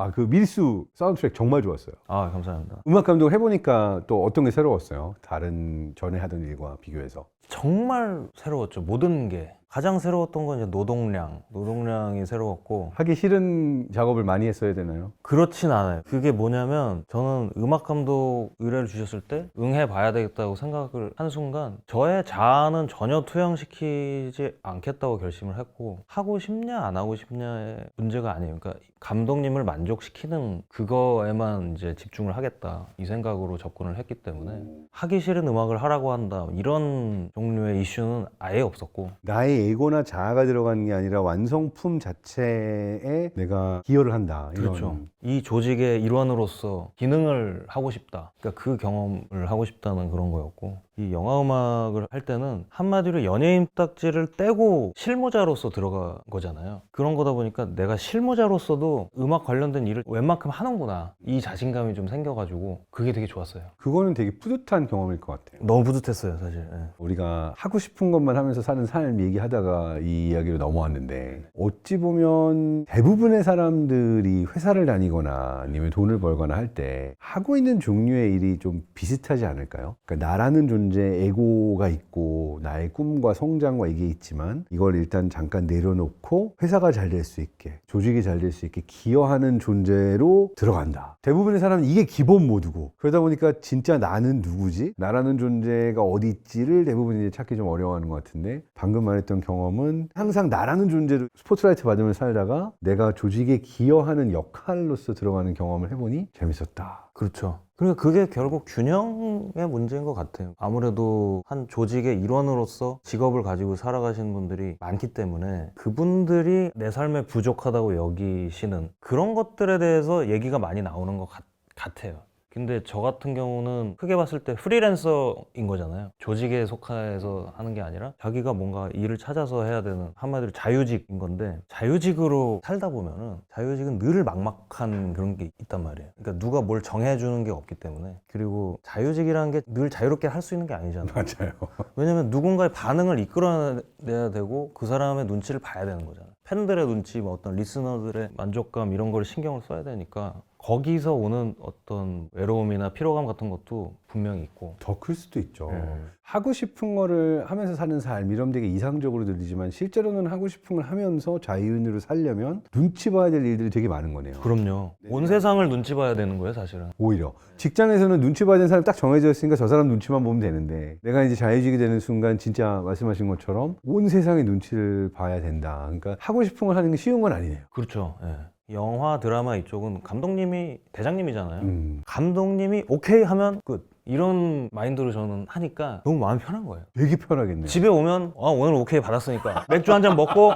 아, 그 밀수 사운드트랙 정말 좋았어요. 아, 감사합니다. 음악 감독 해보니까 또 어떤 게 새로웠어요? 다른 전에 하던 일과 비교해서. 정말 새로웠죠. 모든 게. 가장 새로웠던 건 이제 노동량이 새로웠고. 하기 싫은 작업을 많이 했어야 되나요? 그렇진 않아요. 그게 뭐냐면 저는 음악 감독 의뢰를 주셨을 때 응해봐야 되겠다고 생각을 한 순간 저의 자아는 전혀 투영시키지 않겠다고 결심을 했고, 하고 싶냐 안 하고 싶냐의 문제가 아니에요. 그러니까 감독님을 만족시키는 그거에만 이제 집중을 하겠다 이 생각으로 접근을 했기 때문에 하기 싫은 음악을 하라고 한다 이런 종류의 이슈는 아예 없었고. 나의 에고나 자아가 들어가는 게 아니라 완성품 자체에 내가 기여를 한다. 이런. 그렇죠. 이 조직의 일원으로서 기능을 하고 싶다. 그러니까 그 경험을 하고 싶다는 그런 거였고, 이 영화 음악을 할 때는 한마디로 연예인 딱지를 떼고 실무자로서 들어간 거잖아요. 그런 거다 보니까 내가 실무자로서도 음악 관련된 일을 웬만큼 하는구나 이 자신감이 좀 생겨가지고 그게 되게 좋았어요. 그거는 되게 뿌듯한 경험일 것 같아요. 너무 뿌듯했어요, 사실. 예. 우리가 하고 싶은 것만 하면서 사는 삶 얘기하다가 이 이야기로 넘어왔는데, 어찌 보면 대부분의 사람들이 회사를 다니거나 아니면 돈을 벌거나 할 때 하고 있는 종류의 일이 좀 비슷하지 않을까요? 그러니까 나라는 존재, 에고가 있고 나의 꿈과 성장과 이게 있지만 이걸 일단 잠깐 내려놓고 회사가 잘 될 수 있게, 조직이 잘 될 수 있게 기여하는 존재로 들어간다. 대부분의 사람은 이게 기본 모드고, 그러다 보니까 진짜 나는 누구지? 나라는 존재가 어디 있지를 대부분 이제 찾기 좀 어려워하는 것 같은데, 방금 말했던 경험은 항상 나라는 존재로 스포트라이트 받으면서 살다가 내가 조직에 기여하는 역할로서 들어가는 경험을 해보니 재밌었다. 그렇죠. 그러니까 그게 결국 균형의 문제인 것 같아요. 아무래도 한 조직의 일원으로서 직업을 가지고 살아가시는 분들이 많기 때문에 그분들이 내 삶에 부족하다고 여기시는 그런 것들에 대해서 얘기가 많이 나오는 것 같아요. 근데 저 같은 경우는 크게 봤을 때 프리랜서인 거잖아요. 조직에 속해서 하는 게 아니라 자기가 뭔가 일을 찾아서 해야 되는, 한마디로 자유직인 건데, 자유직으로 살다 보면은 자유직은 늘 막막한 그런 게 있단 말이에요. 그러니까 누가 뭘 정해주는 게 없기 때문에. 그리고 자유직이라는 게 늘 자유롭게 할 수 있는 게 아니잖아요. 맞아요. 왜냐면 누군가의 반응을 이끌어내야 되고 그 사람의 눈치를 봐야 되는 거잖아요. 팬들의 눈치, 뭐 어떤 리스너들의 만족감 이런 걸 신경을 써야 되니까 거기서 오는 어떤 외로움이나 피로감 같은 것도 분명히 있고. 더 클 수도 있죠. 네. 하고 싶은 거를 하면서 사는 삶, 이러면 되게 이상적으로 들리지만 실제로는 하고 싶은 걸 하면서 자유인으로 살려면 눈치 봐야 될 일들이 되게 많은 거네요. 그럼요. 온 세상을 눈치 봐야 되는 거예요, 사실은. 오히려 직장에서는 눈치 봐야 되는 사람이 딱 정해져 있으니까 저 사람 눈치만 보면 되는데, 내가 이제 자유직이 되는 순간 진짜 말씀하신 것처럼 온 세상의 눈치를 봐야 된다. 그러니까 하고 싶은 걸 하는 게 쉬운 건 아니네요. 그렇죠. 예. 영화, 드라마 이쪽은 감독님이 대장님이잖아요. 음. 감독님이 오케이 하면 끝. 이런 마인드로 저는 하니까 너무 마음이 편한 거예요. 되게 편하겠네요. 집에 오면 오늘 오케이 받았으니까 맥주 한 잔 먹고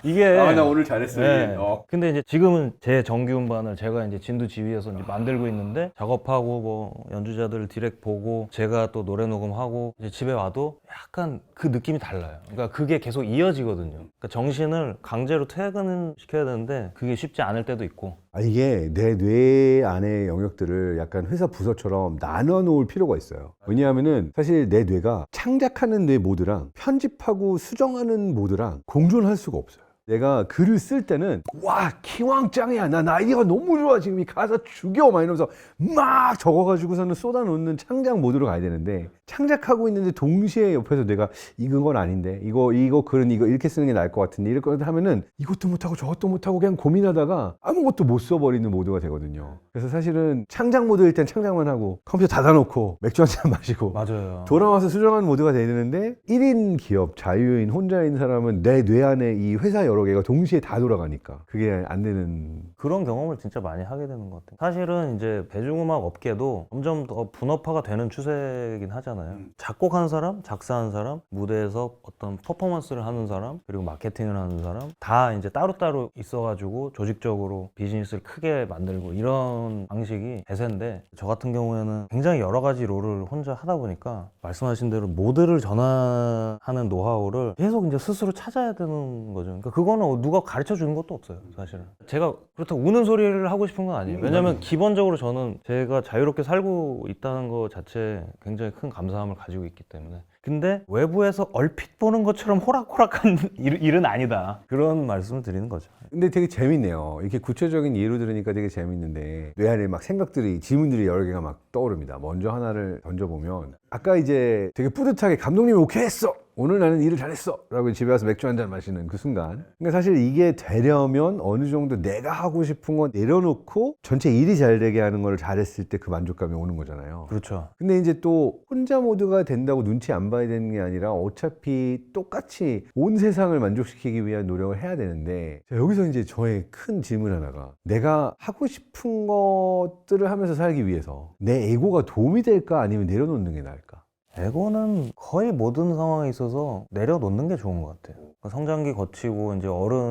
이게 나 오늘 잘했어. 네. 근데 이제 지금은 제 정규 음반을 제가 이제 진두지휘해서 이제 만들고 있는데 작업하고 뭐 연주자들 디렉 보고 제가 또 노래 녹음하고 이제 집에 와도 약간 그 느낌이 달라요. 그러니까 그게 계속 이어지거든요. 그러니까 정신을 강제로 퇴근시켜야 되는데 그게 쉽지 않을 때도 있고. 이게 내 뇌 안의 영역들을 약간 회사 부서처럼 나눠 놓을 필요가 있어요. 왜냐하면은 사실 내 뇌가 창작하는 뇌 모드랑 편집하고 수정하는 모드랑 공존할 수가 없어요. 내가 글을 쓸 때는 와 기왕짱이야 나 아이디어가 너무 좋아 지금 이 가사 죽여 막 이러면서 막 적어가지고서는 쏟아놓는 창작 모드로 가야 되는데 창작하고 있는데 동시에 옆에서 내가 이건 아닌데 이거 글은 이거 이렇게 쓰는 게 나을 것 같은데 이럴 거 하면은 이것도 못하고 저것도 못하고 그냥 고민하다가 아무것도 못 써버리는 모드가 되거든요. 그래서 사실은 창작 모드일 땐 창작만 하고 컴퓨터 닫아놓고 맥주 한잔 마시고 맞아요. 돌아와서 수정하는 모드가 돼야 되는데 1인 기업 자유인 혼자인 사람은 내 뇌 안에 이 회사 여러 개가 동시에 다 돌아가니까 그게 안 되는. 그런 경험을 진짜 많이 하게 되는 것 같아요. 사실은 이제 대중음악 업계도 점점 더 분업화가 되는 추세이긴 하잖아요. 작곡하는 사람, 작사하는 사람, 무대에서 어떤 퍼포먼스를 하는 사람, 그리고 마케팅을 하는 사람 다 이제 따로따로 있어가지고 조직적으로 비즈니스를 크게 만들고 이런 방식이 대세인데 저 같은 경우에는 굉장히 여러 가지 롤을 혼자 하다 보니까 말씀하신 대로 모드를 전환하는 노하우를 계속 이제 스스로 찾아야 되는 거죠. 그러니까 그거는 누가 가르쳐 주는 것도 없어요, 사실은. 제가 그렇다고 우는 소리를 하고 싶은 건 아니에요. 왜냐면 기본적으로 저는 제가 자유롭게 살고 있다는 것 자체에 굉장히 큰 감사함을 가지고 있기 때문에. 근데 외부에서 얼핏 보는 것처럼 호락호락한 일은 아니다. 그런 말씀을 드리는 거죠. 근데 되게 재밌네요. 이렇게 구체적인 예로 들으니까 되게 재밌는데 뇌 안에 막 생각들이 질문들이 여러 개가 막 떠오릅니다. 먼저 하나를 던져보면 아까 이제 되게 뿌듯하게 감독님이 오케이 했어! 오늘 나는 일을 잘했어! 라고 집에 와서 맥주 한잔 마시는 그 순간. 그러니까 사실 이게 되려면 어느 정도 내가 하고 싶은 거 내려놓고 전체 일이 잘 되게 하는 걸 잘했을 때 그 만족감이 오는 거잖아요. 그렇죠. 근데 이제 또 혼자 모드가 된다고 눈치 안 봐야 되는 게 아니라 어차피 똑같이 온 세상을 만족시키기 위한 노력을 해야 되는데 자, 여기서 이제 저의 큰 질문 하나가 내가 하고 싶은 것들을 하면서 살기 위해서 내 에고가 도움이 될까 아니면 내려놓는 게 나을까? 에고는 거의 모든 상황에 있어서 내려놓는 게 좋은 것 같아요. 성장기 거치고 이제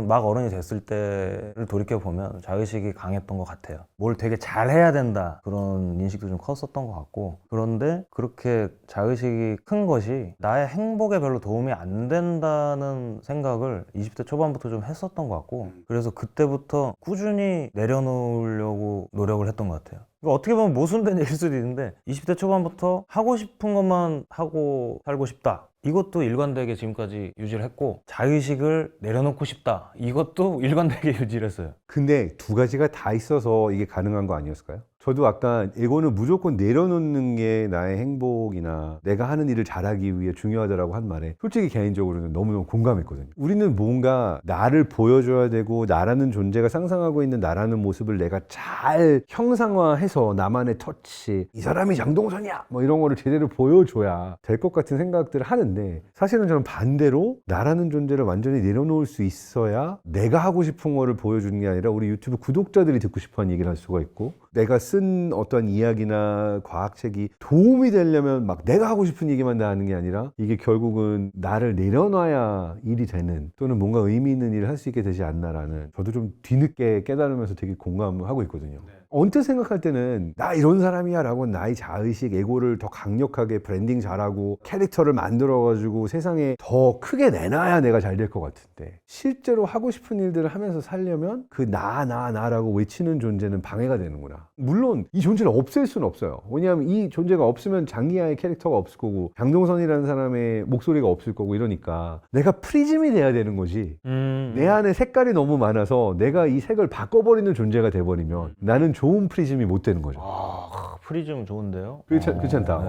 막 어른이 됐을 때를 돌이켜 보면 자의식이 강했던 것 같아요. 뭘 되게 잘해야 된다 그런 인식도 좀 컸었던 것 같고 그런데 그렇게 자의식이 큰 것이 나의 행복에 별로 도움이 안 된다는 생각을 20대 초반부터 좀 했었던 것 같고 그래서 그때부터 꾸준히 내려놓으려고 노력을 했던 것 같아요. 어떻게 보면 모순된 얘기일 수도 있는데 20대 초반부터 하고 싶은 것만 하고 살고 싶다. 이것도 일관되게 지금까지 유지를 했고 자의식을 내려놓고 싶다. 이것도 일관되게 유지를 했어요. 근데 두 가지가 다 있어서 이게 가능한 거 아니었을까요? 저도 아까 이거는 무조건 내려놓는 게 나의 행복이나 내가 하는 일을 잘하기 위해 중요하다라고 한 말에 솔직히 개인적으로는 너무너무 공감했거든요. 우리는 뭔가 나를 보여줘야 되고 나라는 존재가 상상하고 있는 나라는 모습을 내가 잘 형상화해서 나만의 터치, 이 사람이 장동선이야! 뭐 이런 거를 제대로 보여줘야 될 것 같은 생각들을 하는데 사실은 저는 반대로 나라는 존재를 완전히 내려놓을 수 있어야 내가 하고 싶은 거를 보여주는 게 아니라 우리 유튜브 구독자들이 듣고 싶어하는 얘기를 할 수가 있고 내가 쓴 어떤 이야기나 과학책이 도움이 되려면 막 내가 하고 싶은 얘기만 다 하는 게 아니라 이게 결국은 나를 내려놔야 일이 되는 또는 뭔가 의미 있는 일을 할 수 있게 되지 않나라는 저도 좀 뒤늦게 깨달으면서 되게 공감하고 있거든요. 언뜻 생각할 때는 나 이런 사람이야 라고 나의 자의식, 에고를 더 강력하게 브랜딩 잘하고 캐릭터를 만들어가지고 세상에 더 크게 내놔야 내가 잘 될 것 같은데 실제로 하고 싶은 일들을 하면서 살려면 그 나라고 외치는 존재는 방해가 되는구나. 물론 이 존재를 없앨 수는 없어요. 왜냐하면 이 존재가 없으면 장기하의 캐릭터가 없을 거고 장동선이라는 사람의 목소리가 없을 거고 이러니까 내가 프리즘이 돼야 되는 거지. 내 안에 색깔이 너무 많아서 내가 이 색을 바꿔버리는 존재가 돼버리면 나는 좋은 프리즘이 못 되는 거죠. 프리즘 좋은데요? 그렇지 않다.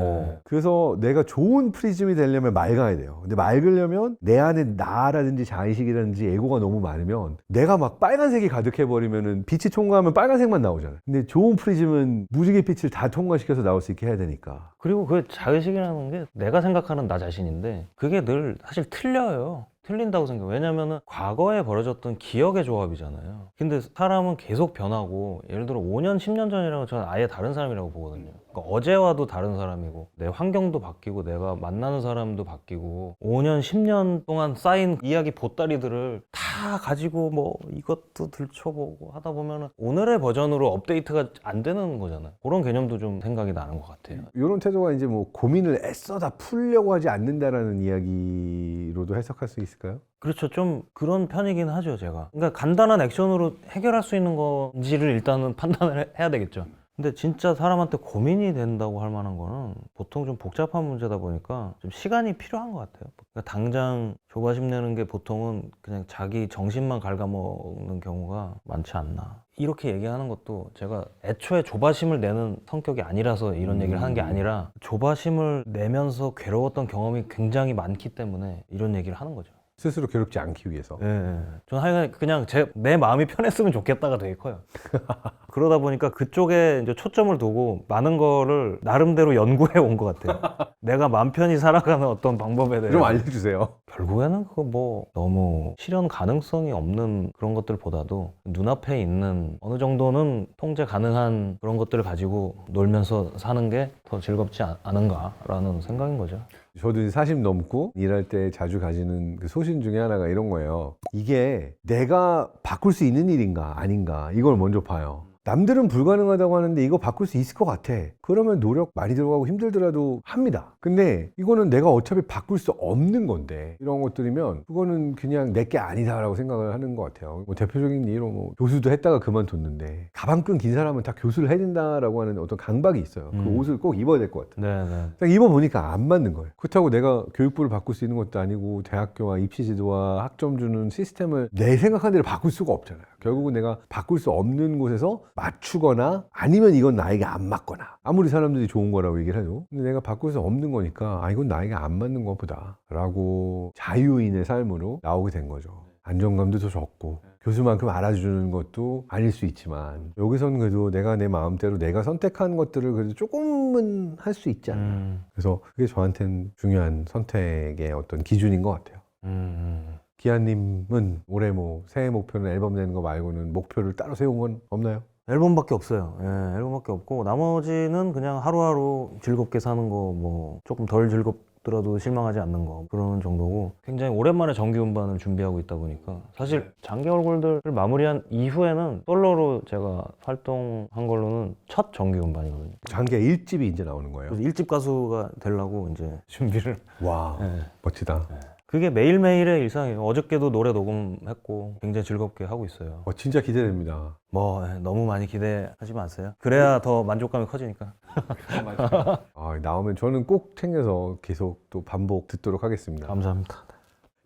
그래서 내가 좋은 프리즘이 되려면 맑아야 돼요. 근데 맑으려면 내 안에 나라든지 자의식이라든지 에고가 너무 많으면 내가 막 빨간색이 가득해버리면은 빛이 통과하면 빨간색만 나오잖아요. 근데 좋은 프리즘은 무지개 빛을 다 통과시켜서 나올 수 있게 해야 되니까. 그리고 그 자의식이라는 게 내가 생각하는 나 자신인데 그게 늘 사실 틀려요. 틀린다고 생각해요. 왜냐면은 과거에 벌어졌던 기억의 조합이잖아요. 근데 사람은 계속 변하고 예를 들어 5년, 10년 전이라고 저는 아예 다른 사람이라고 보거든요. 그러니까 어제와도 다른 사람이고 내 환경도 바뀌고 내가 만나는 사람도 바뀌고 5년, 10년 동안 쌓인 이야기 보따리들을 다 가지고 뭐 이것도 들춰보고 하다 보면 오늘의 버전으로 업데이트가 안 되는 거잖아요. 그런 개념도 좀 생각이 나는 것 같아요. 이런 태도가 이제 뭐 고민을 애써 다 풀려고 하지 않는다라는 이야기로도 해석할 수 있을까요? 그렇죠. 좀 그런 편이긴 하죠, 제가. 그러니까 간단한 액션으로 해결할 수 있는 건지를 일단은 판단을 해야 되겠죠. 근데 진짜 사람한테 고민이 된다고 할 만한 거는 보통 좀 복잡한 문제다 보니까 좀 시간이 필요한 것 같아요. 그러니까 당장 조바심 내는 게 보통은 그냥 자기 정신만 갉아먹는 경우가 많지 않나. 이렇게 얘기하는 것도 제가 애초에 조바심을 내는 성격이 아니라서 이런 얘기를 하는 게 아니라 조바심을 내면서 괴로웠던 경험이 굉장히 많기 때문에 이런 얘기를 하는 거죠. 스스로 괴롭지 않기 위해서. 예. 저는 하여간 그냥 내 마음이 편했으면 좋겠다가 되게 커요. 그러다 보니까 그쪽에 이제 초점을 두고 많은 거를 나름대로 연구해 온 것 같아요. 내가 마음 편히 살아가는 어떤 방법에 대해서. 좀 알려주세요. 결국에는 그거 뭐 너무 실현 가능성이 없는 그런 것들보다도 눈앞에 있는 어느 정도는 통제 가능한 그런 것들을 가지고 놀면서 사는 게 더 즐겁지 않은가라는 생각인 거죠. 저도 이제 40 넘고 일할 때 자주 가지는 그 소신 중에 하나가 이런 거예요. 이게 내가 바꿀 수 있는 일인가 아닌가 이걸 먼저 봐요. 남들은 불가능하다고 하는데 이거 바꿀 수 있을 것 같아. 그러면 노력 많이 들어가고 힘들더라도 합니다. 근데 이거는 내가 어차피 바꿀 수 없는 건데 이런 것들이면 그거는 그냥 내게 아니다라고 생각을 하는 것 같아요. 뭐 대표적인 예로 뭐 교수도 했다가 그만뒀는데 가방끈 긴 사람은 다 교수를 해야 된다라고 하는 어떤 강박이 있어요. 그 옷을 꼭 입어야 될 것 같아요. 네네. 딱 입어보니까 안 맞는 거예요. 그렇다고 내가 교육부를 바꿀 수 있는 것도 아니고 대학교와 입시지도와 학점 주는 시스템을 내 생각한 대로 바꿀 수가 없잖아요. 결국은 내가 바꿀 수 없는 곳에서 맞추거나 아니면 이건 나에게 안 맞거나 아무리 사람들이 좋은 거라고 얘기를 해도 근데 내가 바꿀 수 없는 거니까 아 이건 나에게 안 맞는 것보다 라고 자유인의 삶으로 나오게 된 거죠. 안정감도 더 적고 교수만큼 알아주는 것도 아닐 수 있지만 여기서는 그래도 내가 내 마음대로 내가 선택한 것들을 그래도 조금은 할 수 있지 않나. 그래서 그게 저한테는 중요한 선택의 어떤 기준인 것 같아요. 기아님은 올해 뭐 새해 목표는 앨범 내는 거 말고는 목표를 따로 세운 건 없나요? 앨범밖에 없어요. 예, 앨범밖에 없고 나머지는 그냥 하루하루 즐겁게 사는 거 뭐 조금 덜 즐겁더라도 실망하지 않는 거 그런 정도고 굉장히 오랜만에 정기 음반을 준비하고 있다 보니까 사실 장기 얼굴들을 마무리한 이후에는 솔로로 제가 활동한 걸로는 첫 정기 음반이거든요. 장기가 1집이 이제 나오는 거예요. 그래서 1집 가수가 되려고 이제 준비를 와 예. 멋지다. 그게 매일매일의 일상이에요. 어저께도 노래 녹음했고 굉장히 즐겁게 하고 있어요. 진짜 기대됩니다. 뭐 너무 많이 기대하지 마세요. 그래야 더 만족감이 커지니까. 나오면 저는 꼭 챙겨서 계속 또 반복 듣도록 하겠습니다. 감사합니다.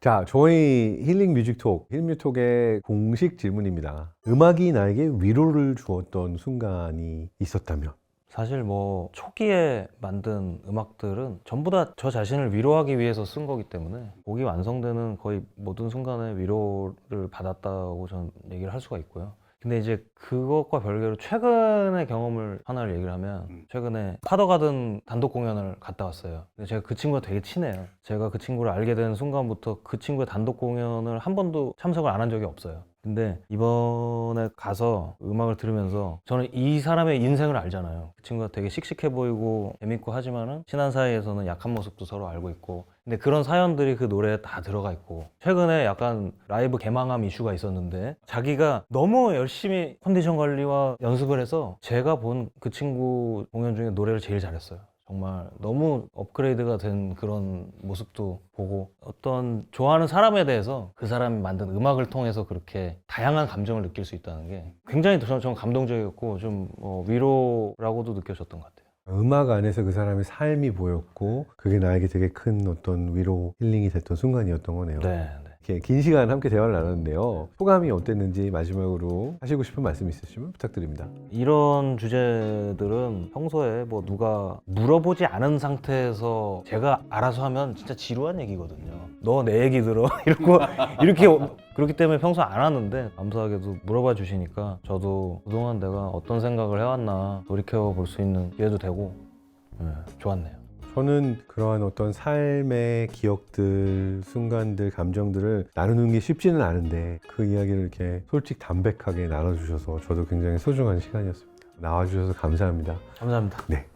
자, 저희 힐링 뮤직톡, 힐뮤톡의 공식 질문입니다. 음악이 나에게 위로를 주었던 순간이 있었다면? 사실 뭐 초기에 만든 음악들은 전부 다 저 자신을 위로하기 위해서 쓴 거기 때문에 곡이 완성되는 거의 모든 순간에 위로를 받았다고 저는 얘기를 할 수가 있고요. 근데 이제 그것과 별개로 최근의 경험을 하나를 얘기를 하면 최근에 파더가든 단독 공연을 갔다 왔어요. 근데 제가 그 친구가 되게 친해요. 제가 그 친구를 알게 된 순간부터 그 친구의 단독 공연을 한 번도 참석을 안 한 적이 없어요. 근데 이번에 가서 음악을 들으면서 저는 이 사람의 인생을 알잖아요. 그 친구가 되게 씩씩해 보이고 재밌고 하지만은 친한 사이에서는 약한 모습도 서로 알고 있고 근데 그런 사연들이 그 노래에 다 들어가 있고 최근에 약간 라이브 개망함 이슈가 있었는데 자기가 너무 열심히 컨디션 관리와 연습을 해서 제가 본 그 친구 공연 중에 노래를 제일 잘했어요. 정말 너무 업그레이드가 된 그런 모습도 보고 어떤 좋아하는 사람에 대해서 그 사람이 만든 음악을 통해서 그렇게 다양한 감정을 느낄 수 있다는 게 굉장히 저는 감동적이었고 좀 위로라고도 느껴졌던 것 같아요. 음악 안에서 그 사람의 삶이 보였고 그게 나에게 되게 큰 어떤 위로 힐링이 됐던 순간이었던 거네요. 네. 이렇게 긴 시간 함께 대화를 나눴는데요. 소감이 어땠는지 마지막으로 하시고 싶은 말씀 있으시면 부탁드립니다. 이런 주제들은 평소에 뭐 누가 물어보지 않은 상태에서 제가 알아서 하면 진짜 지루한 얘기거든요. 너 내 얘기 들어 이렇게 그렇기 때문에 평소 안 하는데 감사하게도 물어봐 주시니까 저도 그동안 내가 어떤 생각을 해왔나 돌이켜 볼 수 있는 기회도 되고 좋았네요. 저는 그러한 어떤 삶의 기억들, 순간들, 감정들을 나누는 게 쉽지는 않은데 그 이야기를 이렇게 솔직 담백하게 나눠주셔서 저도 굉장히 소중한 시간이었습니다. 나와주셔서 감사합니다. 감사합니다. 네.